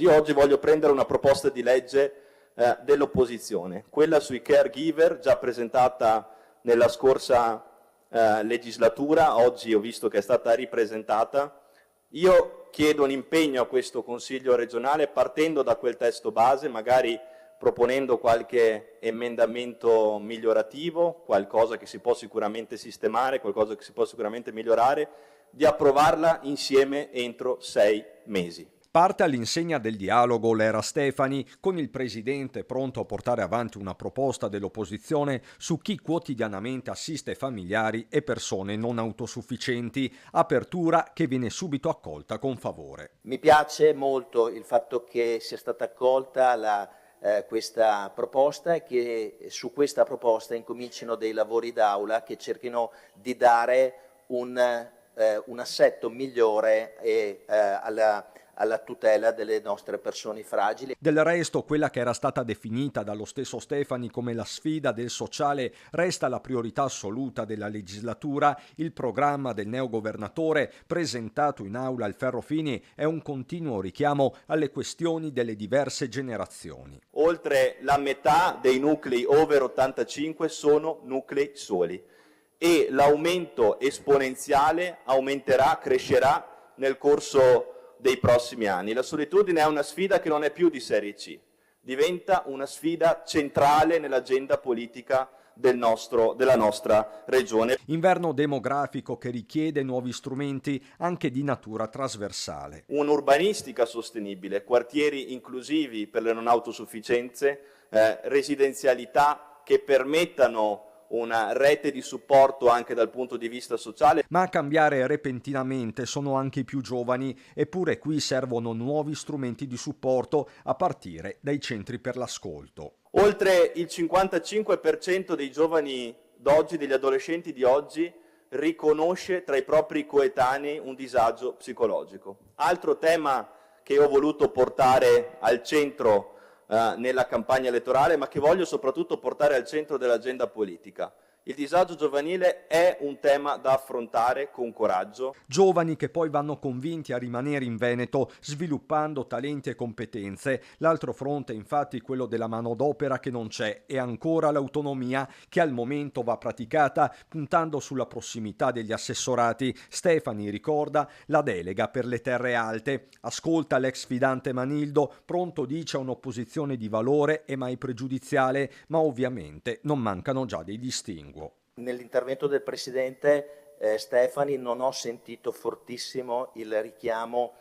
Oggi voglio prendere una proposta di legge dell'opposizione, quella sui caregiver, già presentata nella scorsa legislatura, oggi ho visto che è stata ripresentata. Io chiedo un impegno a questo Consiglio regionale partendo da quel testo base, magari proponendo qualche emendamento migliorativo, qualcosa che si può sicuramente sistemare, qualcosa che si può sicuramente migliorare, di approvarla insieme entro 6 mesi. Parte all'insegna del dialogo l'era Stefani, con il presidente pronto a portare avanti una proposta dell'opposizione su chi quotidianamente assiste familiari e persone non autosufficienti, apertura che viene subito accolta con favore. Mi piace molto il fatto che sia stata accolta questa proposta e che su questa proposta incomincino dei lavori d'aula che cerchino di dare un assetto migliore alla tutela delle nostre persone fragili. Del resto, quella che era stata definita dallo stesso Stefani come la sfida del sociale resta la priorità assoluta della legislatura. Il programma del neogovernatore presentato in aula al Ferrofini è un continuo richiamo alle questioni delle diverse generazioni. Oltre la metà dei nuclei over 85 sono nuclei soli e l'aumento esponenziale crescerà nel corso dei prossimi anni. La solitudine è una sfida che non è più di serie C, diventa una sfida centrale nell'agenda politica della nostra regione. Inverno demografico che richiede nuovi strumenti anche di natura trasversale. Un'urbanistica sostenibile, quartieri inclusivi per le non autosufficienze, residenzialità che permettano una rete di supporto anche dal punto di vista sociale. Ma a cambiare repentinamente sono anche i più giovani, eppure qui servono nuovi strumenti di supporto a partire dai centri per l'ascolto. Oltre il 55% dei giovani d'oggi, degli adolescenti di oggi, riconosce tra i propri coetanei un disagio psicologico. Altro tema che ho voluto portare al centro nella campagna elettorale, ma che voglio soprattutto portare al centro dell'agenda politica. Il disagio giovanile è un tema da affrontare con coraggio. Giovani che poi vanno convinti a rimanere in Veneto sviluppando talenti e competenze. L'altro fronte infatti è quello della manodopera che non c'è e ancora l'autonomia che al momento va praticata puntando sulla prossimità degli assessorati. Stefani ricorda la delega per le terre alte. Ascolta l'ex fidante Manildo, pronto dice a un'opposizione di valore e mai pregiudiziale, ma ovviamente non mancano già dei distinguo. Nell'intervento del Presidente Stefani non ho sentito fortissimo il richiamo